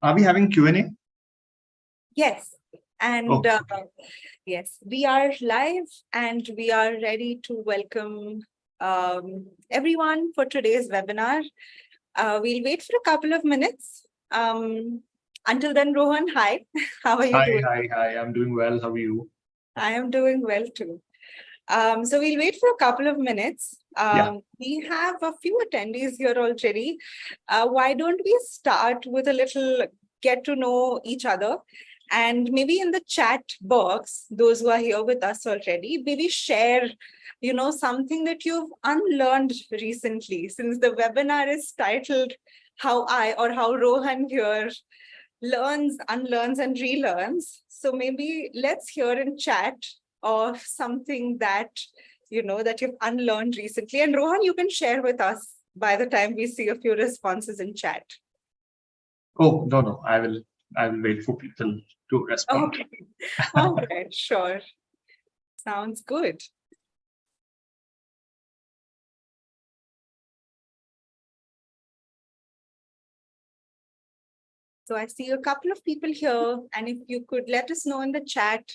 Are we having Q&A? Yes. And yes, we are live and we are ready to welcome everyone for today's webinar. We'll wait for a couple of minutes. Until then, Rohan, hi. How are you doing? Hi. I'm doing well. How are you? I am doing well too. So we'll wait for a couple of minutes. We have a few attendees here already. Why don't we start with a little get to know each other? And maybe in the chat box, those who are here with us already, maybe share, something that you've unlearned recently, since the webinar is titled how Rohan here learns, unlearns, and relearns. So maybe let's hear in chat of something that that you've unlearned recently. And Rohan, you can share with us by the time we see a few responses in chat. Oh, no. I will wait for people to respond. Okay. All right, sure. Sounds good. So I see a couple of people here, and if you could let us know in the chat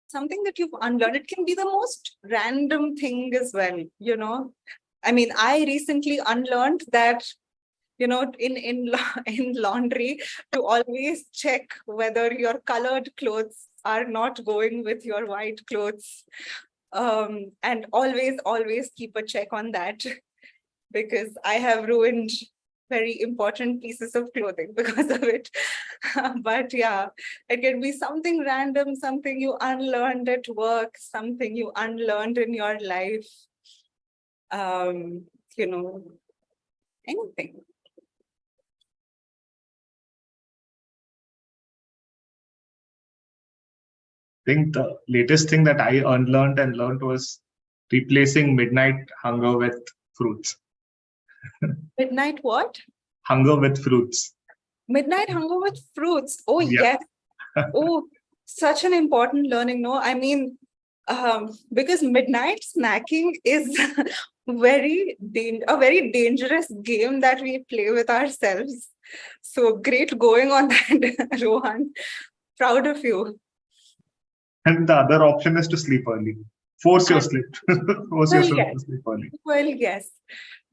something that you've unlearned. It can be the most random thing as well, I mean, I recently unlearned that, in laundry, to always check whether your colored clothes are not going with your white clothes. And always keep a check on that, because I have ruined very important pieces of clothing because of it. But yeah, it can be something random, something you unlearned at work, something you unlearned in your life, anything. I think the latest thing that I unlearned and learned was replacing midnight hunger with fruits. Midnight what? Hunger with fruits. Midnight hunger with fruits. Oh, Yeah. yes. Oh, such an important learning. No, I mean, because midnight snacking is a very dangerous game that we play with ourselves. So great going on that, Rohan. Proud of you. And the other option is to sleep early. Force your sleep. Force yourself to sleep early. Well, yes.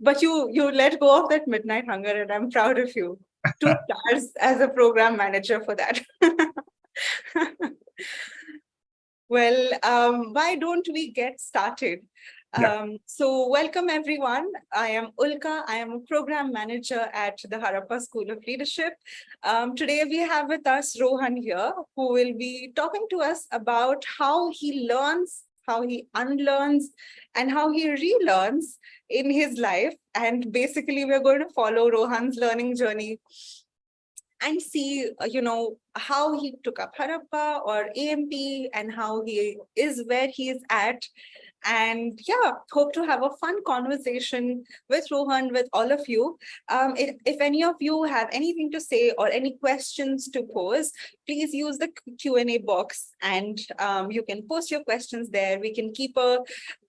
But you let go of that midnight hunger, and I'm proud of you. 2 stars as a program manager for that. Well, why don't we get started? So welcome everyone. I am Ulka. I am a program manager at the Harappa School of Leadership. Today we have with us Rohan here, who will be talking to us about how he learns, how he unlearns, and how he relearns in his life. And basically we're going to follow Rohan's learning journey and see, how he took up Harappa or AMP and how he is where he is at. And yeah, hope to have a fun conversation with Rohan, with all of you. If any of you have anything to say or any questions to pose, please use the Q&A box and you can post your questions there. We can keep a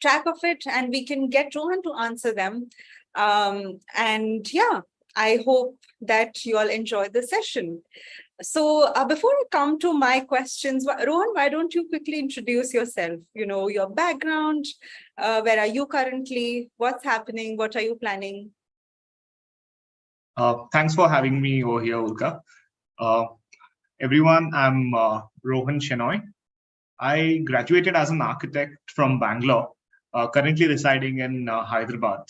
track of it and we can get Rohan to answer them. And yeah, I hope that you all enjoy the session. So before I come to my questions, Rohan, why don't you quickly introduce yourself? Your background, where are you currently? What's happening? What are you planning? Thanks for having me over here, Ulka. Everyone, I'm Rohan Shenoy. I graduated as an architect from Bangalore, currently residing in Hyderabad.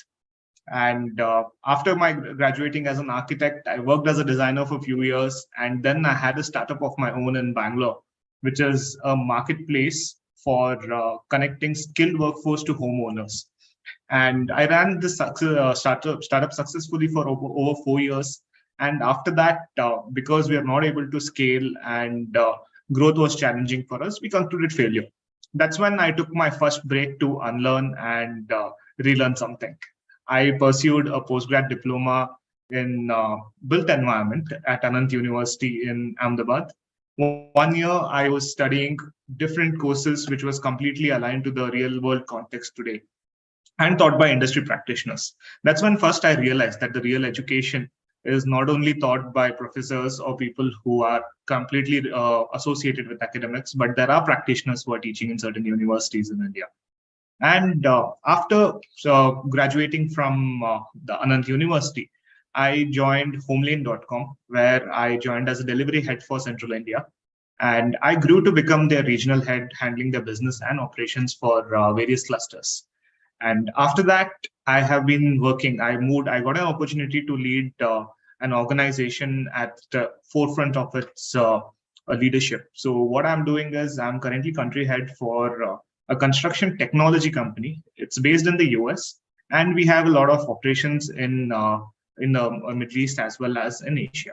And after my graduating as an architect, I worked as a designer for a few years. And then I had a startup of my own in Bangalore, which is a marketplace for connecting skilled workforce to homeowners. And I ran this startup successfully for over 4 years. And after that, because we are not able to scale and growth was challenging for us, we concluded failure. That's when I took my first break to unlearn and relearn something. I pursued a postgrad diploma in built environment at Anant University in Ahmedabad. 1 year, I was studying different courses, which was completely aligned to the real world context today and taught by industry practitioners. That's when first I realized that the real education is not only taught by professors or people who are completely associated with academics, but there are practitioners who are teaching in certain universities in India. And after graduating from the Anand University, I joined homelane.com, where I joined as a delivery head for Central India. And I grew to become their regional head, handling their business and operations for various clusters. And after that, I have been working. I got an opportunity to lead an organization at the forefront of its leadership. So what I'm doing is I'm currently country head for a construction technology company. It's based in the US, and we have a lot of operations in the Middle East as well as in Asia.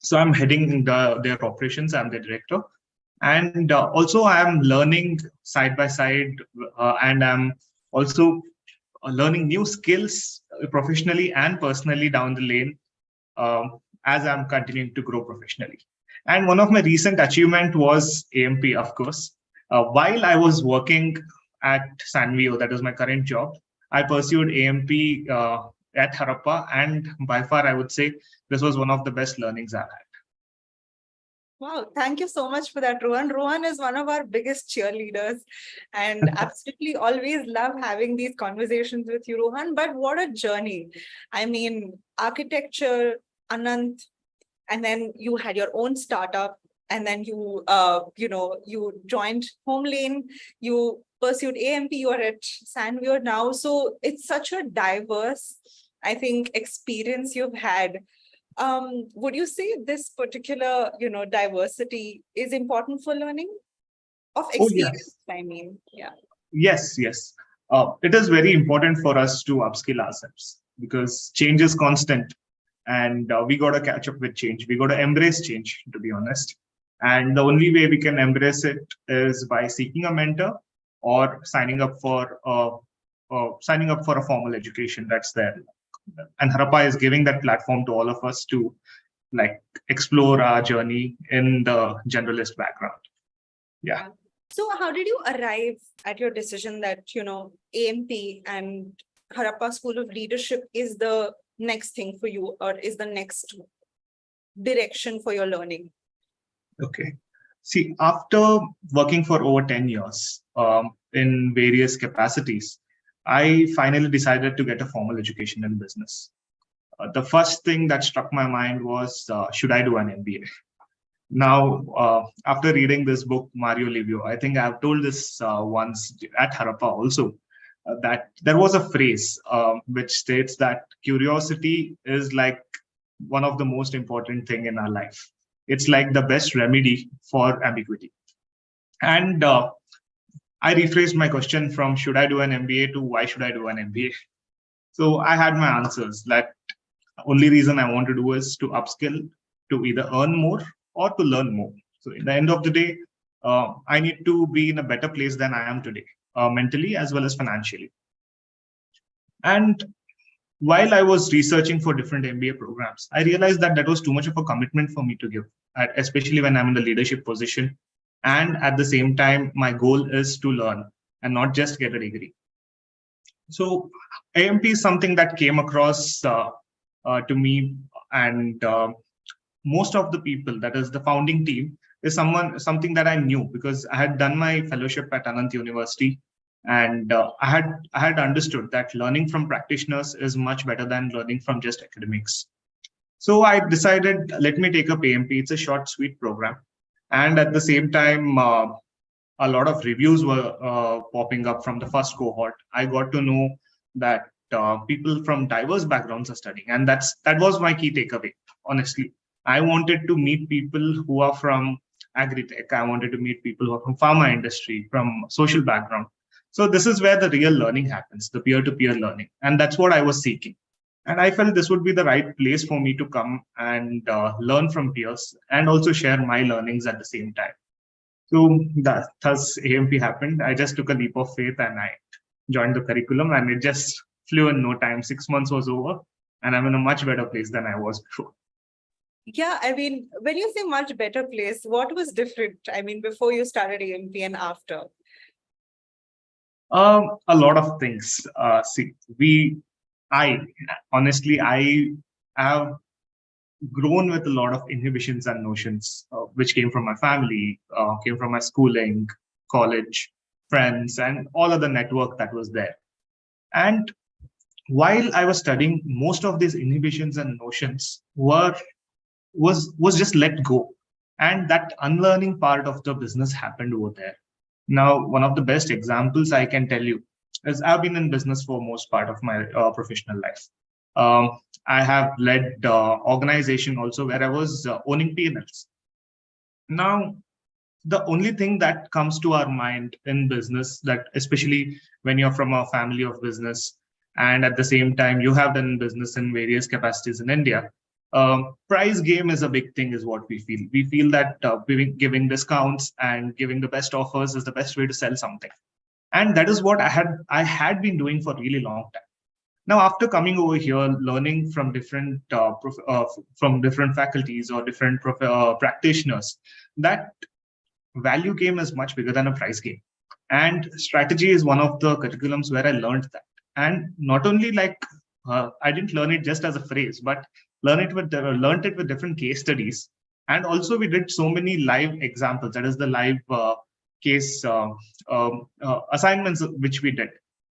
So I'm heading their operations. I'm the director, and also I'm learning side by side, and I'm also learning new skills professionally and personally down the lane as I'm continuing to grow professionally. And one of my recent achievement was AMP, of course. While I was working at Sanvio, that is my current job, I pursued AMP at Harappa, and by far, I would say this was one of the best learnings I've had. Wow, thank you so much for that, Rohan. Rohan is one of our biggest cheerleaders, and absolutely always love having these conversations with you, Rohan. But what a journey. I mean, architecture, Anant, and then you had your own startup, and then you joined Homelane, you pursued AMP, you are at Sanvio now. So it's such a diverse, I think, experience you've had. Would you say this particular, diversity is important for learning of Oh, experience? yes. I mean, yeah. Yes, yes. It is very important for us to upskill ourselves because change is constant, and we got to catch up with change. We got to embrace change, to be honest. And the only way we can embrace it is by seeking a mentor or signing up for a formal education that's there. And Harappa is giving that platform to all of us to like explore our journey in the generalist background. Yeah. So how did you arrive at your decision that, AMP and Harappa School of Leadership is the next thing for you, or is the next direction for your learning? Okay. See, after working for over 10 years in various capacities, I finally decided to get a formal education in business. The first thing that struck my mind was, should I do an MBA? Now, after reading this book, Mario Livio, I think I've told this once at Harappa also, that there was a phrase which states that curiosity is like one of the most important thing in our life. It's like the best remedy for ambiguity. And I rephrased my question from should I do an MBA to why should I do an MBA? So I had my answers that only reason I want to do is to upskill, to either earn more or to learn more. So in the end of the day, I need to be in a better place than I am today, mentally as well as financially. And while I was researching for different MBA programs, I realized that that was too much of a commitment for me to give, especially when I'm in the leadership position. And at the same time, my goal is to learn and not just get a degree. So AMP is something that came across to me, and most of the people, that is the founding team, is something that I knew because I had done my fellowship at Anand University, and I had understood that learning from practitioners is much better than learning from just academics. So I decided, let me take up AMP. It's a short, sweet program, and at the same time, a lot of reviews were popping up from the first cohort. I got to know that people from diverse backgrounds are studying, and that was my key takeaway. Honestly, I wanted to meet people who are from agri-tech. I wanted to meet people who are from pharma industry, from social background. So this is where the real learning happens, the peer-to-peer learning, and that's what I was seeking. And I felt this would be the right place for me to come and learn from peers and also share my learnings at the same time. So thus AMP happened. I just took a leap of faith and I joined the curriculum, and it just flew in no time. 6 months was over, and I'm in a much better place than I was before. Yeah, I mean, when you say much better place, what was different? I mean, before you started AMP and after? A lot of things. I honestly, I have grown with a lot of inhibitions and notions, which came from my family, came from my schooling, college, friends, and all other network that was there. And while I was studying, most of these inhibitions and notions was just let go, and that unlearning part of the business happened over there. Now, one of the best examples I can tell you is I've been in business for most part of my professional life. I have led organization also where I was owning P&Ls. Now, the only thing that comes to our mind in business, that especially when you're from a family of business and at the same time you have done business in various capacities in India, price game is a big thing, is what we feel that giving discounts and giving the best offers is the best way to sell something. And that is what I had been doing for a really long time. Now, after coming over here, learning from different faculties or different practitioners, that value game is much bigger than a price game, and strategy is one of the curriculums where I learned that. And not only like I didn't learn it just as a phrase, but learned it with different case studies. And also we did so many live examples, that is the live case assignments which we did,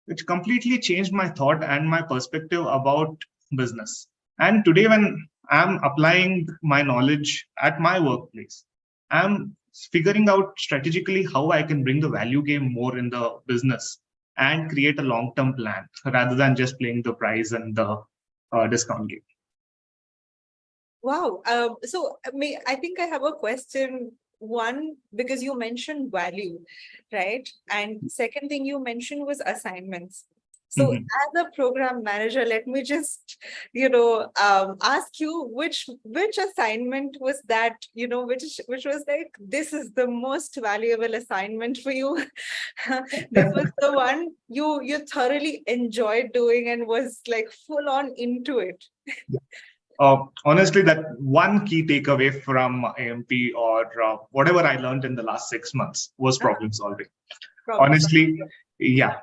which completely changed my thought and my perspective about business. And today, when I'm applying my knowledge at my workplace, I'm figuring out strategically how I can bring the value game more in the business and create a long-term plan rather than just playing the price and the discount game. Wow. I think I have a question. One, because you mentioned value, right? And second thing you mentioned was assignments. So as a program manager, let me just, ask you which assignment was that, which was like, this is the most valuable assignment for you. This was the one you thoroughly enjoyed doing and was like full on into it. Honestly, that one key takeaway from AMP or whatever I learned in the last 6 months was problem solving. Honestly, yeah,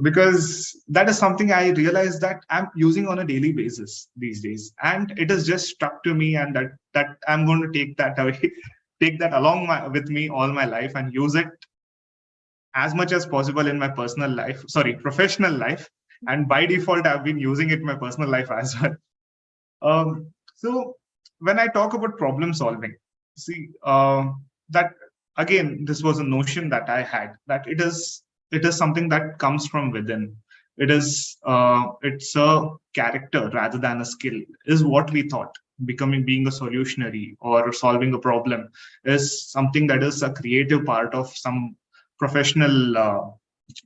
because that is something I realized that I'm using on a daily basis these days, and it has just stuck to me, and that I'm going to take that away, take that along with me all my life, and use it as much as possible in my professional life. And by default, I've been using it in my personal life as well. So when I talk about problem solving, see, that again, this was a notion that I had, that it is something that comes from within. It's a character rather than a skill, is what we thought. Being a solutionary or solving a problem is something that is a creative part of some professional.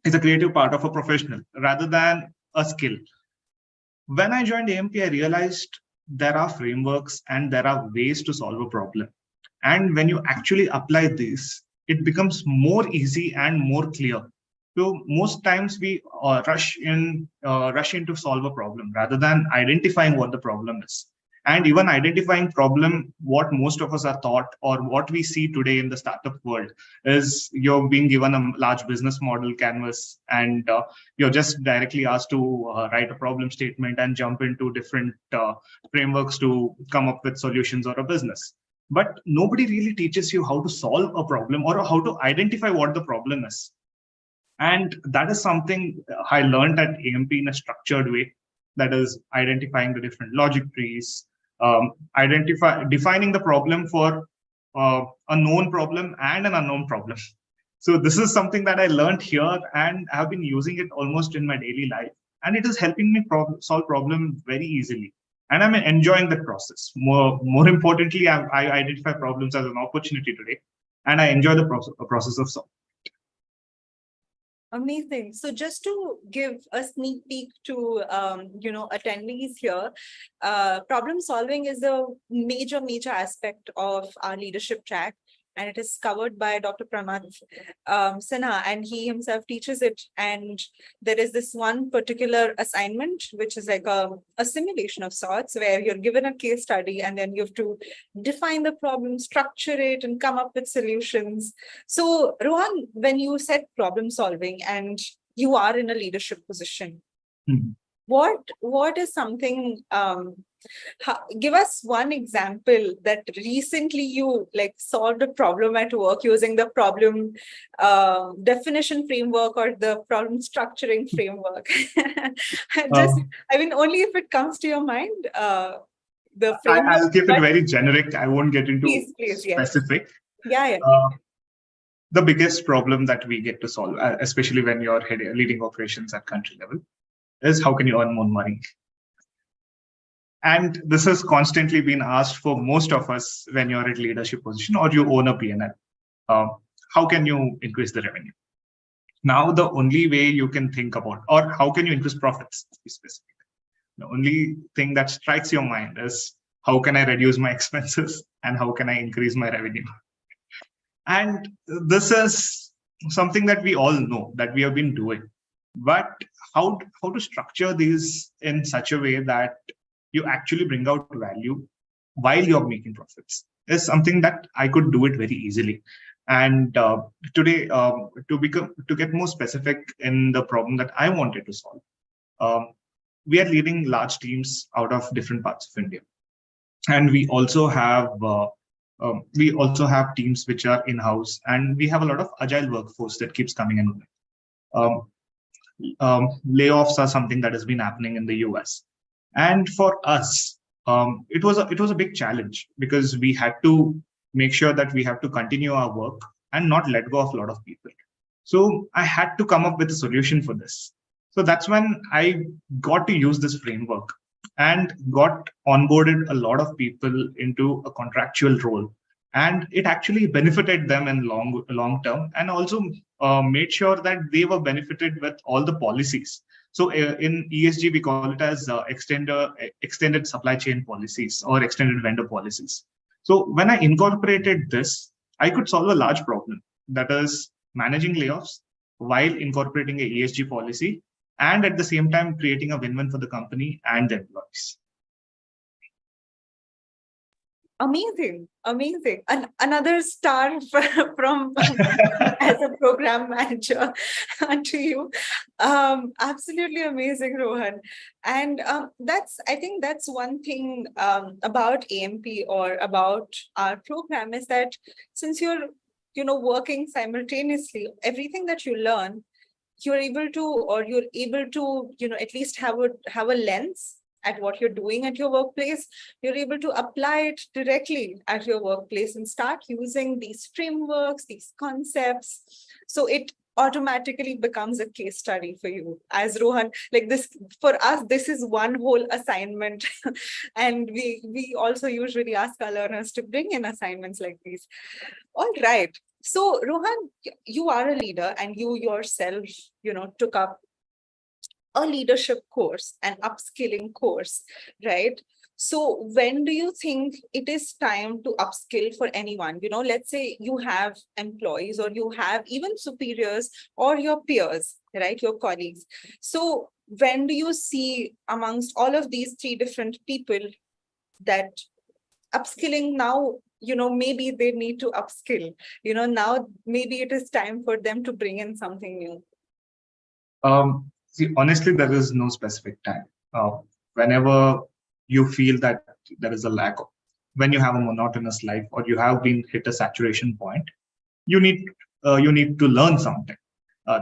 Is a creative part of a professional rather than a skill. When I joined AMP, I realized there are frameworks and there are ways to solve a problem. And when you actually apply this, it becomes more easy and more clear. So most times we rush in to solve a problem rather than identifying what the problem is. And even identifying problem, what most of us are taught or what we see today in the startup world is you're being given a large business model canvas, and you're just directly asked to write a problem statement and jump into different frameworks to come up with solutions or a business. But nobody really teaches you how to solve a problem or how to identify what the problem is. And that is something I learned at AMP in a structured way. That is identifying the different logic trees, defining the problem for a known problem and an unknown problem. So this is something that I learned here, and I have been using it almost in my daily life. And it is helping me solve problems very easily. And I'm enjoying that process. More importantly, I identify problems as an opportunity today, and I enjoy the process of solving. Amazing. So just to give a sneak peek to attendees here, problem solving is a major aspect of our leadership track, and it is covered by Dr. Pramad Sinha, and he himself teaches it. And there is this one particular assignment, which is like a simulation of sorts, where you're given a case study and then you have to define the problem, structure it, and come up with solutions. So, Rohan, when you said problem solving and you are in a leadership position, what is something, give us one example that recently you like solved a problem at work using the problem definition framework or the problem structuring framework. Just, I mean, only if it comes to your mind, the framework. I'll keep it very generic. I won't get into Please, yes. specific. Yeah. The biggest problem that we get to solve, especially when you're leading operations at country level, is how can you earn more money? And this has constantly been asked for most of us when you're at leadership position or you own a P&L. How can you increase the revenue? Now, the only way you can think about, or how can you increase profits, to be specific? The only thing that strikes your mind is how can I reduce my expenses and how can I increase my revenue? And this is something that we all know that we have been doing. But how to structure these in such a way that you actually bring out value while you're making profits is something that I could do it very easily. And today, to get more specific in the problem that I wanted to solve, we are leading large teams out of different parts of India, and we also have teams which are in-house, and we have a lot of agile workforce that keeps coming in. Layoffs are something that has been happening in the US. And for us, it was a big challenge because we had to make sure that we have to continue our work and not let go of a lot of people. So I had to come up with a solution for this. So that's when I got to use this framework and got onboarded a lot of people into a contractual role. And it actually benefited them in long term, and also made sure that they were benefited with all the policies. So in ESG, we call it as extended supply chain policies or extended vendor policies. So when I incorporated this, I could solve a large problem, that is managing layoffs while incorporating a ESG policy and at the same time creating a win-win for the company and the employees. Amazing. And another star from as a program manager to you. Absolutely amazing, Rohan. And I think that's one thing about AMP or about our program is that since you're working simultaneously, everything that you learn, you're able to at least have a lens at what you're doing at your workplace. You're able to apply it directly at your workplace and start using these frameworks, these concepts. So it automatically becomes a case study for you. As Rohan, like this, for us, this is one whole assignment. And we also usually ask our learners to bring in assignments like these. All right. So Rohan, you are a leader and you yourself, took up a leadership course, an upskilling course, right? So when do you think it is time to upskill for anyone? Let's say you have employees or you have even superiors or your peers, right? Your colleagues. So when do you see amongst all of these three different people that upskilling now, maybe they need to upskill, now maybe it is time for them to bring in something new? See, honestly, there is no specific time. Whenever you feel that there is a lack of, when you have a monotonous life or you have been hit a saturation point, you need to learn something.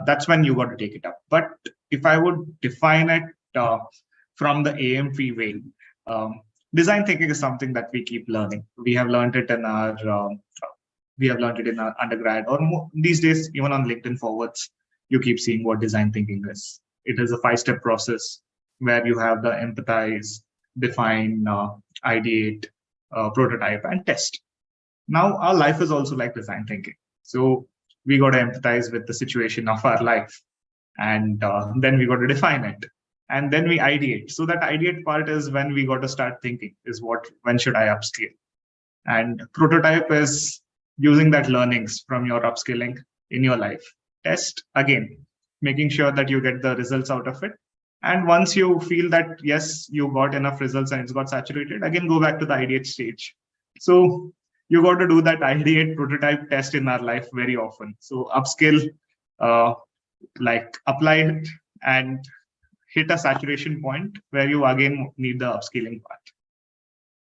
That's when you got to take it up. But if I would define it from the AMP way, design thinking is something that we keep learning. We have learned it in our undergrad, or these days even on LinkedIn forwards, you keep seeing what design thinking is. It is a 5-step process where you have the empathize, define, ideate, prototype, and test. Now, our life is also like design thinking. So we got to empathize with the situation of our life. And then we got to define it. And then we ideate. So that ideate part is when we got to start thinking when should I upskill? And prototype is using that learnings from your upskilling in your life. Test, again, making sure that you get the results out of it. And once you feel that, yes, you got enough results and it's got saturated, again, go back to the ideate stage. So you got to do that ideate prototype test in our life very often. So upskill, like apply it and hit a saturation point where you again need the upskilling part.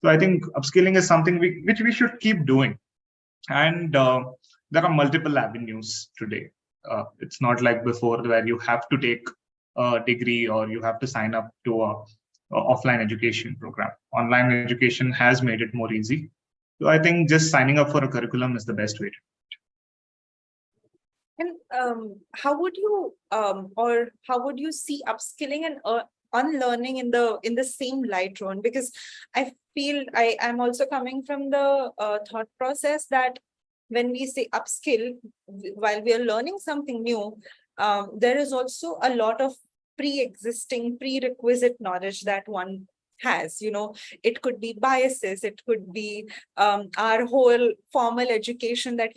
So I think upskilling is something which we should keep doing. And there are multiple avenues today. It's not like before where you have to take a degree or you have to sign up to a offline education program. Online education has made it more easy. So I think just signing up for a curriculum is the best way to. And how would you or how would you see upskilling and unlearning in the same light, Ron? Because I feel I am also coming from the thought process that when we say upskill, while we are learning something new, there is also a lot of pre-existing prerequisite knowledge that one has. It could be biases, it could be our whole formal education that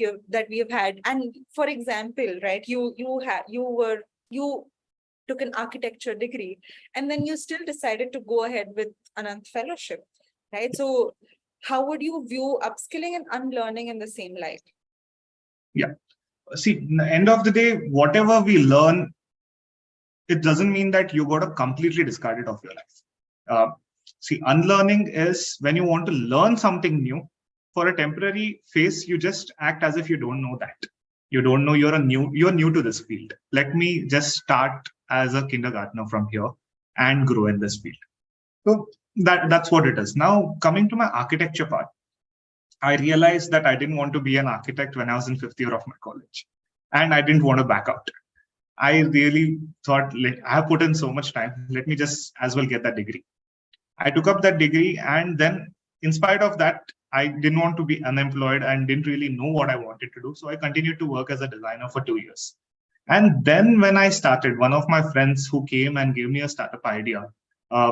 we have had. And for example, right, you took an architecture degree, and then you still decided to go ahead with an fellowship, right? So how would you view upskilling and unlearning in the same light? Yeah. See, in the end of the day, whatever we learn, it doesn't mean that you got to completely discard it of your life. See, unlearning is when you want to learn something new. For a temporary phase, you just act as if you don't know that. You don't know you're new to this field. Let me just start as a kindergartner from here and grow in this field. So that's what it is. Now, coming to my architecture part, I realized that I didn't want to be an architect when I was in 5th year of my college, and I didn't want to back out. I really thought, I have put in so much time. Let me just as well get that degree. I took up that degree, and then in spite of that, I didn't want to be unemployed and didn't really know what I wanted to do. So I continued to work as a designer for 2 years. And then when I started, one of my friends who came and gave me a startup idea,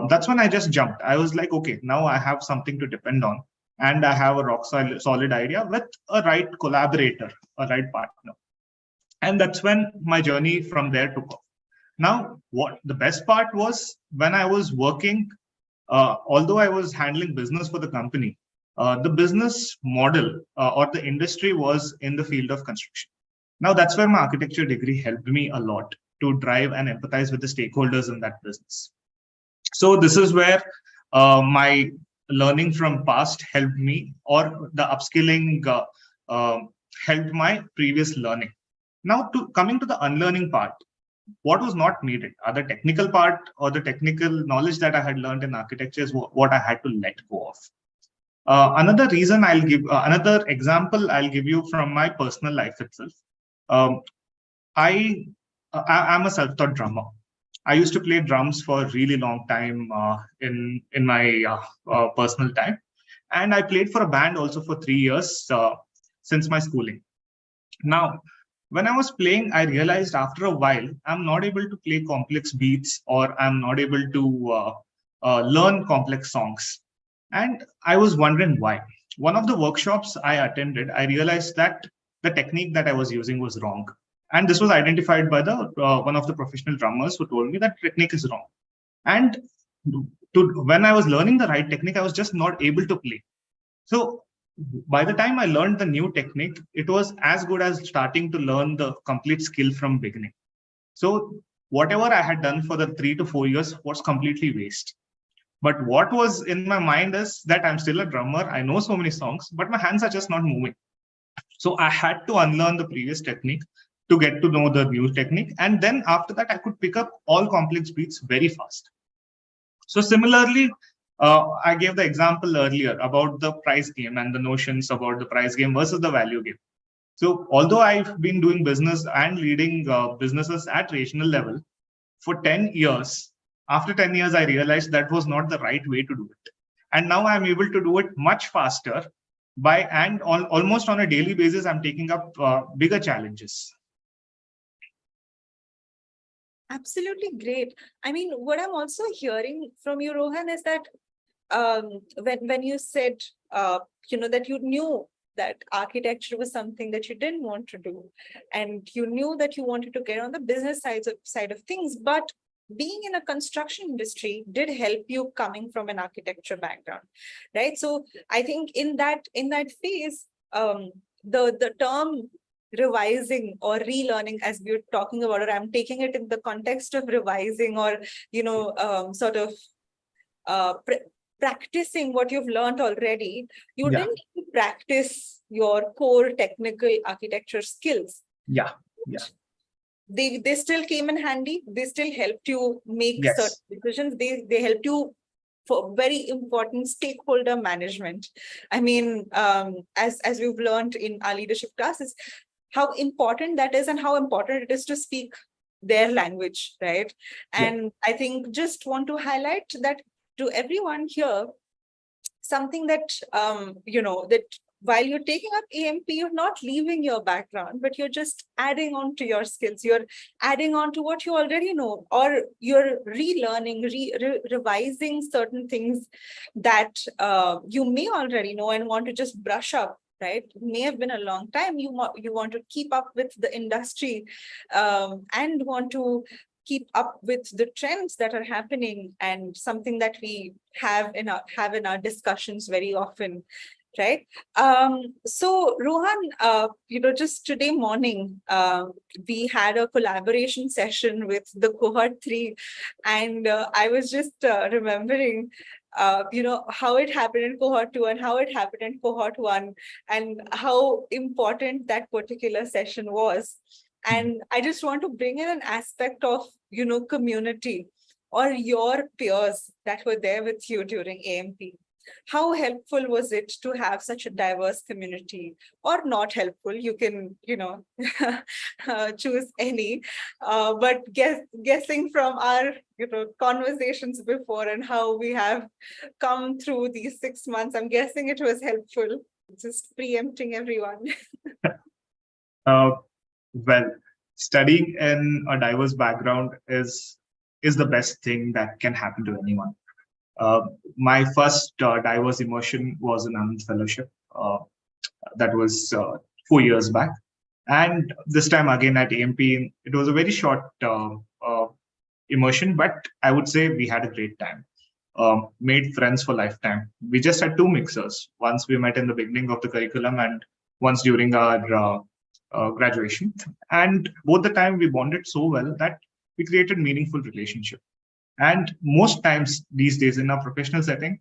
that's when I just jumped. I was like, okay, now I have something to depend on. And I have a rock solid idea with a right collaborator, a right partner. And that's when my journey from there took off. Now, what the best part was when I was working, although I was handling business for the company, the business model or the industry was in the field of construction. Now, that's where my architecture degree helped me a lot to drive and empathize with the stakeholders in that business. So this is where my learning from past helped me, or the upskilling helped my previous learning. Now, coming to the unlearning part, what was not needed, the technical part or the technical knowledge that I had learned in architecture is what I had to let go of. Another example I'll give you from my personal life itself. I'm a self-taught drummer. I used to play drums for a really long time in my personal time, and I played for a band also for 3 years since my schooling. Now, when I was playing, I realized after a while, I'm not able to play complex beats, or I'm not able to learn complex songs. And I was wondering why. One of the workshops I attended, I realized that the technique that I was using was wrong. And this was identified by the one of the professional drummers who told me that technique is wrong. And when I was learning the right technique, I was just not able to play. So by the time I learned the new technique, it was as good as starting to learn the complete skill from beginning. So whatever I had done for the 3 to 4 years was completely waste. But what was in my mind is that I'm still a drummer. I know so many songs, but my hands are just not moving. So I had to unlearn the previous technique to get to know the new technique. And then after that, I could pick up all complex beats very fast. So similarly, I gave the example earlier about the prize game and the notions about the prize game versus the value game. So although I've been doing business and leading businesses at regional level for 10 years, after 10 years, I realized that was not the right way to do it. And now I'm able to do it much faster almost on a daily basis, I'm taking up bigger challenges. Absolutely great. I mean, what I'm also hearing from you, Rohan, is that when you said, that you knew that architecture was something that you didn't want to do, and you knew that you wanted to get on the business side of things, but being in a construction industry did help you coming from an architecture background, right? So I think in that phase, the term revising or relearning, as we were talking about, or I'm taking it in the context of revising or, sort of practicing what you've learned already, you Yeah. didn't practice your core technical architecture skills. Yeah. Yeah. They still came in handy. They still helped you make Yes. certain decisions. They helped you for very important stakeholder management. I mean, as we've learned in our leadership classes, how important that is and how important it is to speak their language, right? And I think just want to highlight that to everyone here, something that, that while you're taking up AMP, you're not leaving your background, but you're just adding on to your skills. You're adding on to what you already know, or you're relearning, revising certain things that you may already know and want to just brush up. Right? It may have been a long time. You want to keep up with the industry and want to keep up with the trends that are happening, and something that we have in our discussions very often, right? So Rohan, just today morning, we had a collaboration session with the cohort 3, and I was just remembering how it happened in cohort 2 and how it happened in cohort 1, and how important that particular session was. And I just want to bring in an aspect of, community or your peers that were there with you during AMP. How helpful was it to have such a diverse community, or not helpful? You can, choose any. But guessing from our, conversations before and how we have come through these 6 months, I'm guessing it was helpful. Just preempting everyone. Well, studying in a diverse background is the best thing that can happen to anyone. My first diverse immersion was an Anand Fellowship. That was 4 years back. And this time again at AMP, it was a very short immersion, but I would say we had a great time. Made friends for lifetime. We just had 2 mixers. Once we met in the beginning of the curriculum and once during our graduation. And both the time we bonded so well that we created meaningful relationship. And most times these days in our professional setting,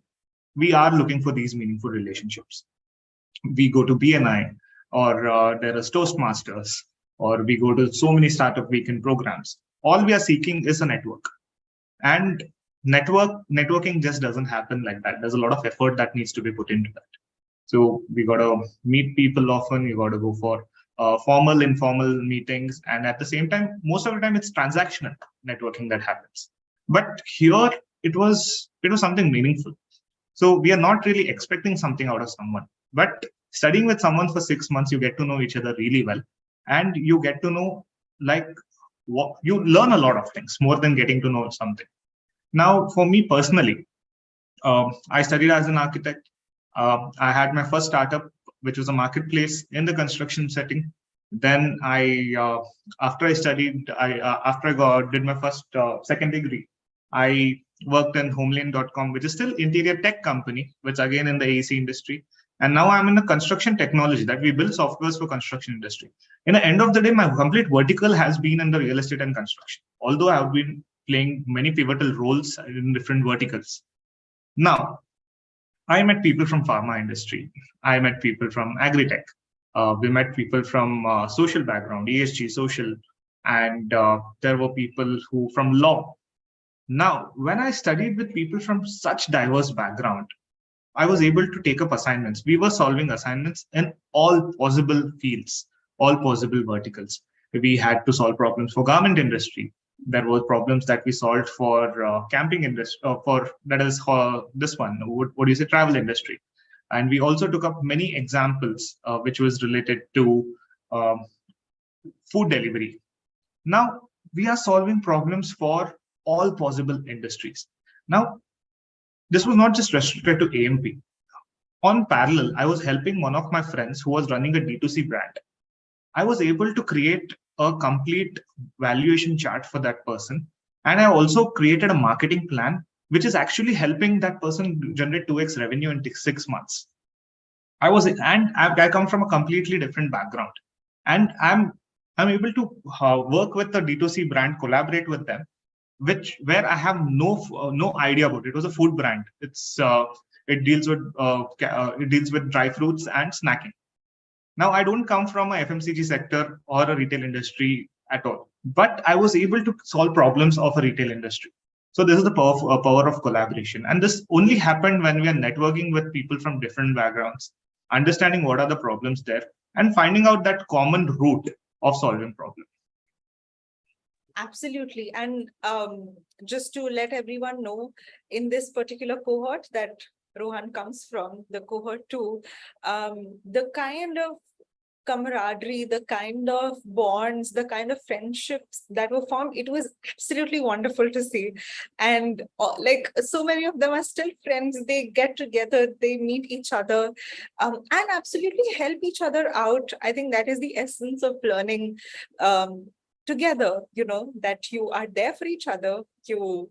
we are looking for these meaningful relationships. We go to BNI, or there is Toastmasters, or we go to so many startup weekend programs. All we are seeking is a network. And networking just doesn't happen like that. There's a lot of effort that needs to be put into that. So we got to meet people often. You got to go for formal, informal meetings. And at the same time, most of the time it's transactional networking that happens. But here it was something meaningful. So we are not really expecting something out of someone. But studying with someone for 6 months, you get to know each other really well. And you get to know, you learn a lot of things more than getting to know something. Now, for me personally, I studied as an architect. I had my first startup, which was a marketplace in the construction setting. Then after I did my first second degree, I worked in homelane.com, which is still interior tech company, which again in the AEC industry. And now I'm in the construction technology, that we build softwares for construction industry. In the end of the day, my complete vertical has been in the real estate and construction, although I've been playing many pivotal roles in different verticals. Now, I met people from pharma industry. I met people from agri-tech. We met people from social background, ESG, social, and there were people who from law. Now, when I studied with people from such diverse background, I was able to take up assignments. We were solving assignments in all possible fields, all possible verticals. We had to solve problems for garment industry. There were problems that we solved for camping industry, this one, what do you say, travel industry. And we also took up many examples which was related to food delivery. Now, we are solving problems for all possible industries. Now, this was not just restricted to AMP. On parallel, I was helping one of my friends who was running a D2C brand. I was able to create a complete valuation chart for that person. And I also created a marketing plan, which is actually helping that person generate 2x revenue in 6 months. I come from a completely different background. And I'm able to work with the D2C brand, collaborate with them, where I have no idea about. It was a food brand. It deals with dry fruits and snacking. Now, I don't come from a FMCG sector or a retail industry at all, but I was able to solve problems of a retail industry. So this is the power of collaboration. And this only happened when we are networking with people from different backgrounds, understanding what are the problems there, and finding out that common root of solving problems. Absolutely. And just to let everyone know, in this particular cohort that Rohan comes from, the cohort 2, the kind of camaraderie, the kind of bonds, the kind of friendships that were formed, it was absolutely wonderful to see. And like so many of them are still friends. They get together, they meet each other, and absolutely help each other out. I think that is the essence of learning together, that you are there for each other. You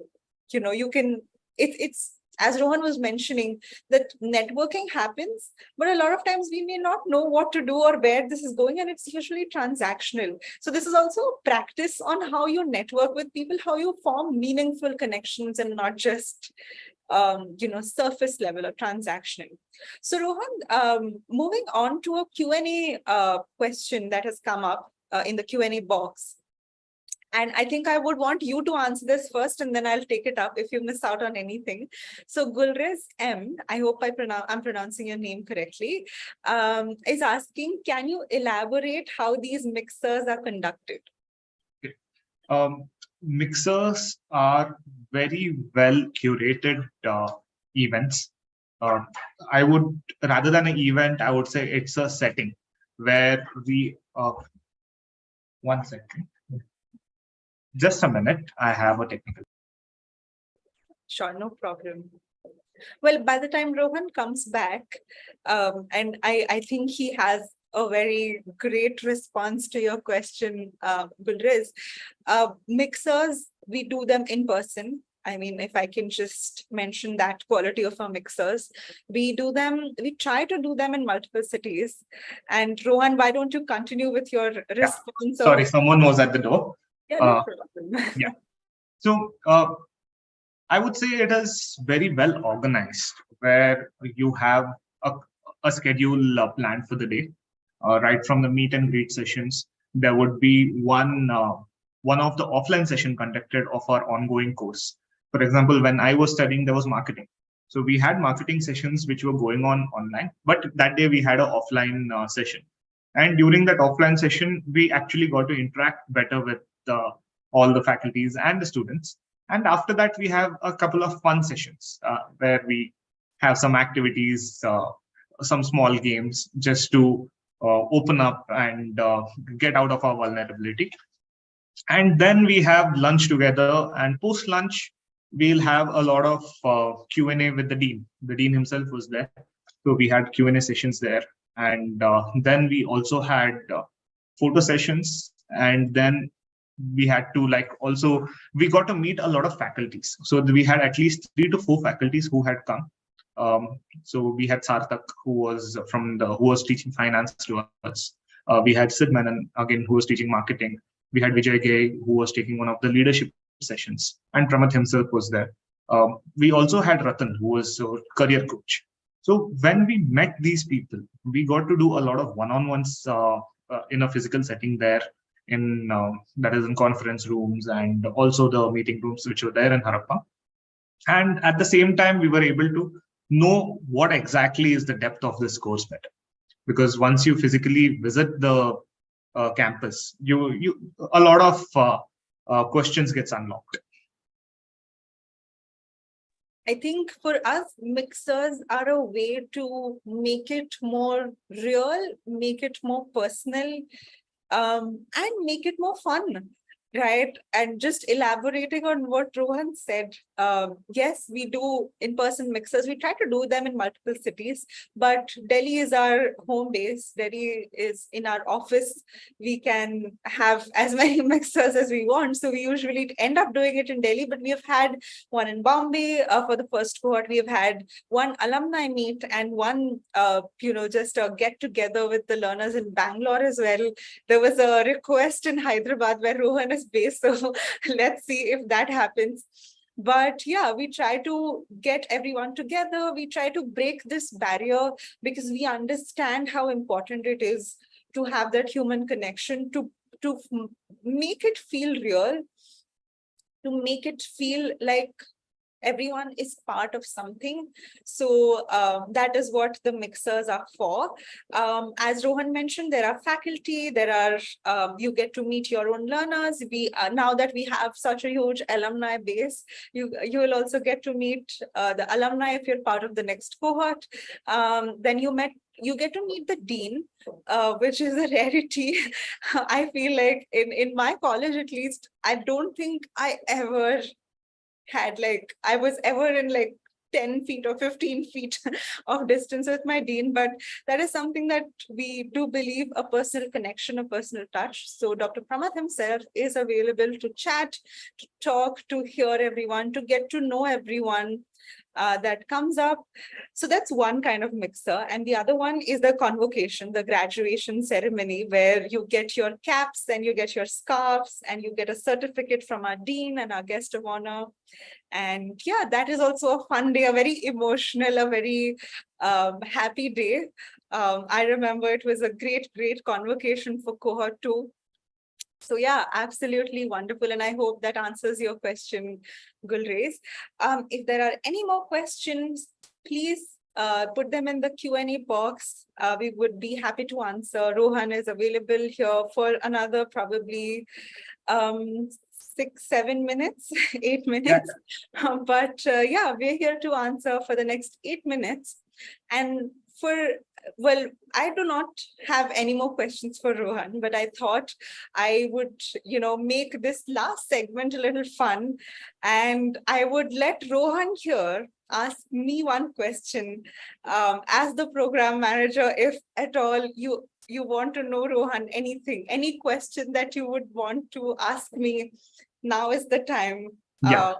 can, it's as Rohan was mentioning, that networking happens, but a lot of times we may not know what to do or where this is going, and it's usually transactional. So this is also practice on how you network with people, how you form meaningful connections and not just surface level or transactional. So Rohan, moving on to a Q&A question that has come up in the Q&A box. And I think I would want you to answer this first, and then I'll take it up if you miss out on anything. So Gulriz M, I hope I'm pronouncing your name correctly, is asking, can you elaborate how these mixers are conducted? Mixers are very well curated events. I would, rather than an event, I would say it's a setting where we, one second. Just a minute, I have a technical. Sure, no problem. Well, by the time Rohan comes back, and I think he has a very great response to your question, Gulriz. Mixers, we do them in person. I mean, if I can just mention that quality of our mixers, we try to do them in multiple cities. And Rohan, why don't you continue with your response? Sorry, someone was at the door. Yeah, no problem. Yeah. So I would say it is very well organized, where you have a schedule planned for the day. Right from the meet and greet sessions, there would be one of the offline session conducted of our ongoing course. For example, when I was studying, there was marketing. So we had marketing sessions which were going on online, but that day we had an offline session. And during that offline session, we actually got to interact better with all the faculties and the students. And after that, we have a couple of fun sessions where we have some activities, some small games, just to open up and get out of our vulnerability. And then we have lunch together, and post lunch, we'll have a lot of Q&A with the dean. The dean himself was there. So we had Q&A sessions there. And then we also had photo sessions. And then we had to we got to meet a lot of faculties. So we had at least 3 to 4 faculties who had come. So we had Sarthak, who was teaching finance to us. We had Sid Menon, again, who was teaching marketing. We had Vijay Gay, who was taking one of the leadership sessions, and Pramath himself was there. We also had Ratan, who was a career coach. So when we met these people, we got to do a lot of one-on-ones in a physical setting there, that is in conference rooms, and also the meeting rooms which were there in Harappa. And at the same time, we were able to know what exactly is the depth of this course better. Because once you physically visit the campus, a lot of questions gets unlocked. I think for us, mixers are a way to make it more real, make it more personal, and make it more fun. Right. And just elaborating on what Rohan said, yes, we do in-person mixers. We try to do them in multiple cities, but Delhi is our home base. Delhi is in our office. We can have as many mixers as we want. So we usually end up doing it in Delhi, but we have had one in Bombay for the first cohort. We have had one alumni meet and one, just a get together with the learners in Bangalore as well. There was a request in Hyderabad where Rohan is based. So let's see if that happens. But yeah, we try to get everyone together. We try to break this barrier because we understand how important it is to have that human connection, to make it feel real, to make it feel like everyone is part of something. So that is what the mixers are for. As Rohan mentioned, there are faculty, there are, you get to meet your own learners. Now that we have such a huge alumni base, you will also get to meet the alumni if you're part of the next cohort. Then you get to meet the dean, which is a rarity. I feel like in my college, at least, I don't think I ever had I was ever in 10 feet or 15 feet of distance with my dean, but that is something that we do believe, a personal connection, a personal touch. So Dr. Pramath himself is available to chat, to talk, to hear everyone, to get to know everyone that comes up. So that's one kind of mixer. And the other one is the convocation, the graduation ceremony, where you get your caps and you get your scarves and you get a certificate from our dean and our guest of honor. And yeah, that is also a fun day, a very emotional, a very happy day. I remember it was a great convocation for cohort 2. So yeah, absolutely wonderful. And I hope that answers your question, Gulrez. If there are any more questions, please put them in the Q&A box. We would be happy to answer. Rohan is available here for another probably 6-7 minutes, 8 minutes. Yeah. But yeah, we're here to answer for the next 8 minutes. And I do not have any more questions for Rohan, but I thought I would, make this last segment a little fun. And I would let Rohan here ask me one question as the program manager, if at all you want to know, Rohan, anything, any question that you would want to ask me, now is the time. Yeah,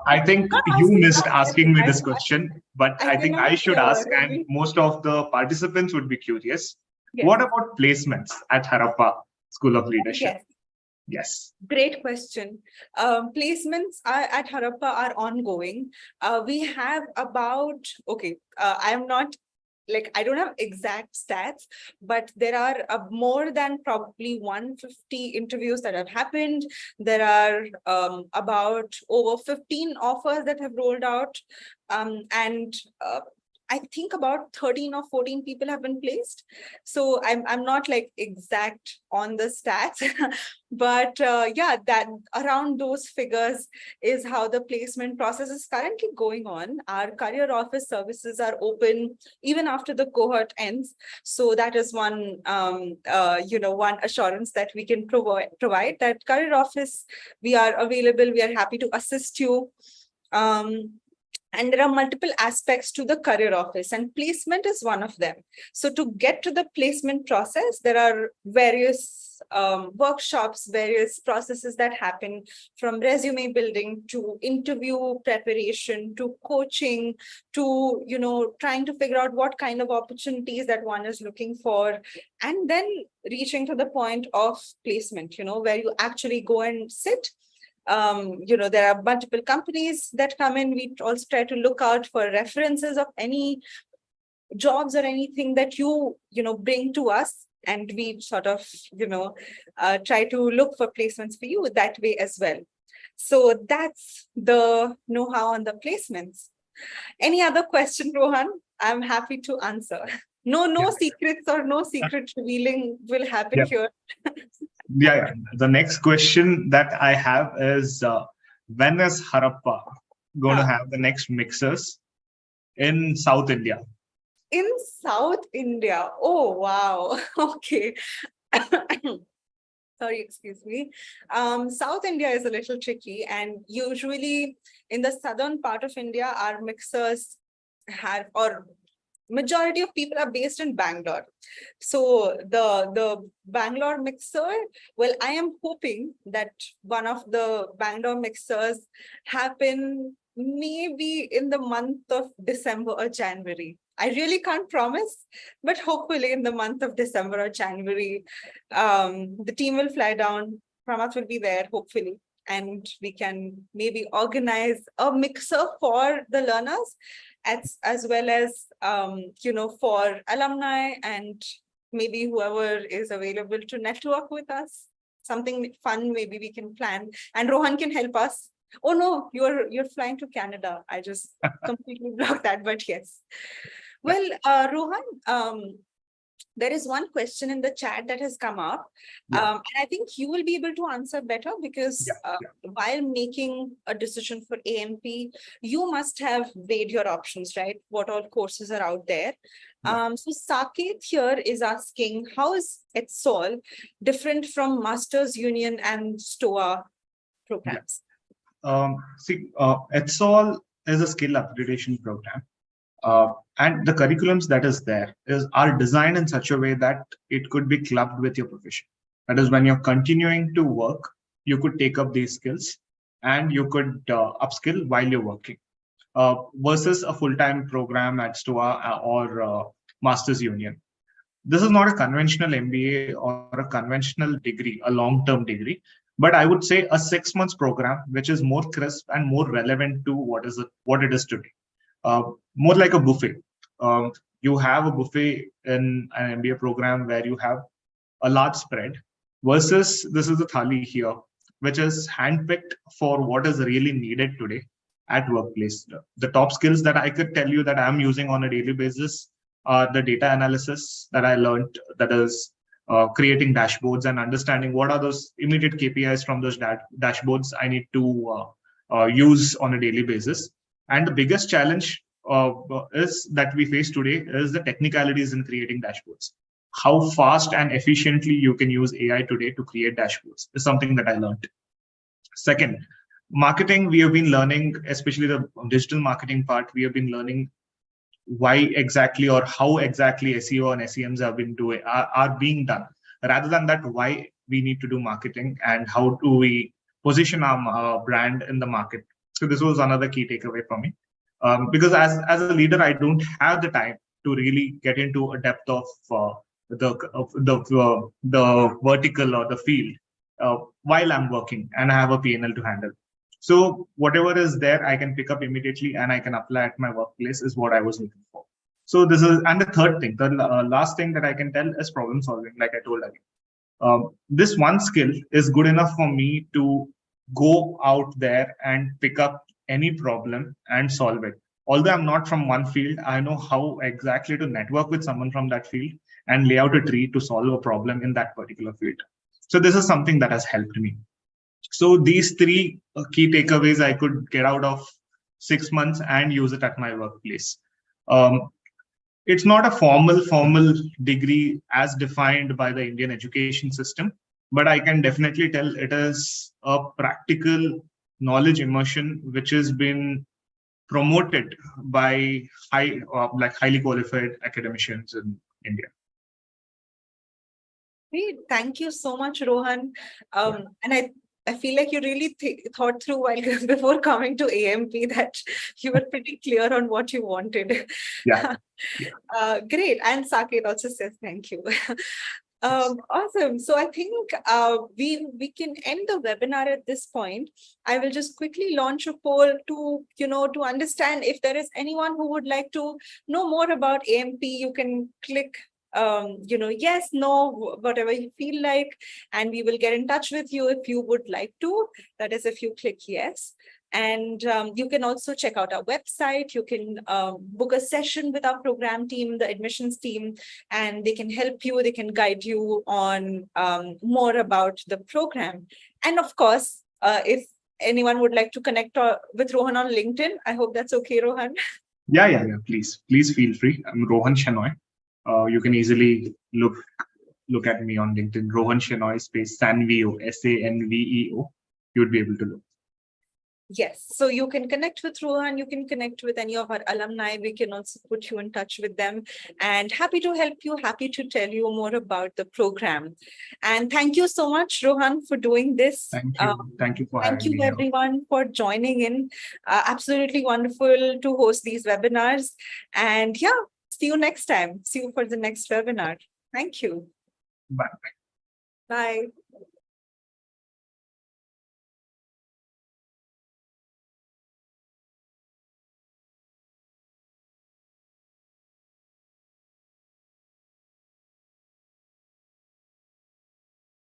I think you missed asking me this question, but I think I should ask, and most of the participants would be curious. Yes. What about placements at Harappa School of Leadership? Yes. Yes. Great question. Placements at Harappa are ongoing. We have about, I'm not I don't have exact stats, but there are more than probably 150 interviews that have happened. There are about over 15 offers that have rolled out. And I think about 13 or 14 people have been placed. So I'm not exact on the stats, but yeah, that around those figures is how the placement process is currently going on. Our career office services are open even after the cohort ends. So that is one, one assurance that we can provide that career office, we are available, we are happy to assist you. And there are multiple aspects to the career office, and placement is one of them. So to get to the placement process, there are various workshops, various processes that happen, from resume building to interview preparation to coaching to, trying to figure out what kind of opportunities that one is looking for, and then reaching to the point of placement, where you actually go and sit. There are multiple companies that come in. We also try to look out for references of any jobs or anything that you bring to us. And we sort of, try to look for placements for you that way as well. So that's the know-how on the placements. Any other question, Rohan? I'm happy to answer. No secrets or no secret revealing will happen here. Yeah. The next question that I have is, when is Harappa going to have the next mixers in South India? In South India? Oh, wow. Okay. Sorry, excuse me. South India is a little tricky, and usually in the southern part of India, our mixers have, or majority of people are based in Bangalore. So the Bangalore mixer, well, I am hoping that one of the Bangalore mixers happen maybe in the month of December or January. I really can't promise, but hopefully in the month of December or January, the team will fly down. Pramath will be there, hopefully, and we can maybe organize a mixer for the learners, as well as for alumni and maybe whoever is available to network with us. Something fun maybe we can plan, and Rohan can help us. Oh no, you're flying to Canada. I just completely blocked that, but yes. Well, Rohan, there is one question in the chat that has come up, and I think you will be able to answer better because while making a decision for AMP, you must have weighed your options, right? What all courses are out there. So Saket here is asking, how is ETSOL different from Masters Union and STOA programs? ETSOL is a skill upgradation program. And the curriculums that is there are designed in such a way that it could be clubbed with your profession. That is, when you're continuing to work, you could take up these skills and you could upskill while you're working. Versus a full-time program at STOA or Masters Union. This is not a conventional MBA or a conventional degree, a long-term degree, but I would say a 6 months program, which is more crisp and more relevant to what it is today. More like a buffet. You have a buffet in an MBA program where you have a large spread versus this is a thali here, which is handpicked for what is really needed today at workplace. The top skills that I could tell you that I'm using on a daily basis are the data analysis that I learned, that is creating dashboards and understanding what are those immediate KPIs from those dashboards I need to use on a daily basis. And the biggest challenge is that we face today is the technicalities in creating dashboards. How fast and efficiently you can use AI today to create dashboards is something that I learned. Second, marketing, we have been learning, especially the digital marketing part, we have been learning why exactly or how exactly SEO and SEMs are being done. Rather than that, why we need to do marketing and how do we position our brand in the market. So this was another key takeaway for me. Because as a leader, I don't have the time to really get into a depth of the vertical or the field while I'm working and I have a P&L to handle. So whatever is there, I can pick up immediately and I can apply at my workplace is what I was looking for. So this is, and the third thing, the last thing that I can tell is problem solving, like I told again. This one skill is good enough for me to go out there and pick up any problem and solve it. Although I'm not from one field, I know how exactly to network with someone from that field and lay out a tree to solve a problem in that particular field. So this is something that has helped me. So these three key takeaways I could get out of 6 months and use it at my workplace. It's not a formal degree as defined by the Indian education system, but I can definitely tell it is a practical knowledge immersion which has been promoted by highly qualified academicians in India. Great. Thank you so much, Rohan. And I feel like you really thought through while before coming to AMP that you were pretty clear on what you wanted. Yeah. Great. And Saket also says thank you. Awesome. So I think we can end the webinar at this point. I will just quickly launch a poll to understand if there is anyone who would like to know more about AMP. You can click yes, no, whatever you feel like, and we will get in touch with you if you would like to. That is if you click yes. And you can also check out our website. You can book a session with our program team, the admissions team, and they can help you. They can guide you on more about the program. And of course, if anyone would like to connect with Rohan on LinkedIn, I hope that's okay, Rohan. Yeah. Please feel free. I'm Rohan Shenoy. You can easily look look at me on LinkedIn, Rohan Shenoy space Sanveo, Sanveo. You would be able to look. Yes, so you can connect with Rohan, you can connect with any of our alumni. We can also put you in touch with them, and happy to help you, happy to tell you more about the program. And thank you so much, Rohan, for doing this. Thank you. Thank you for Thank having you me here. everyone for joining in. Absolutely wonderful to host these webinars. And yeah, see you next time. See you for the next webinar. Thank you. Bye. Bye.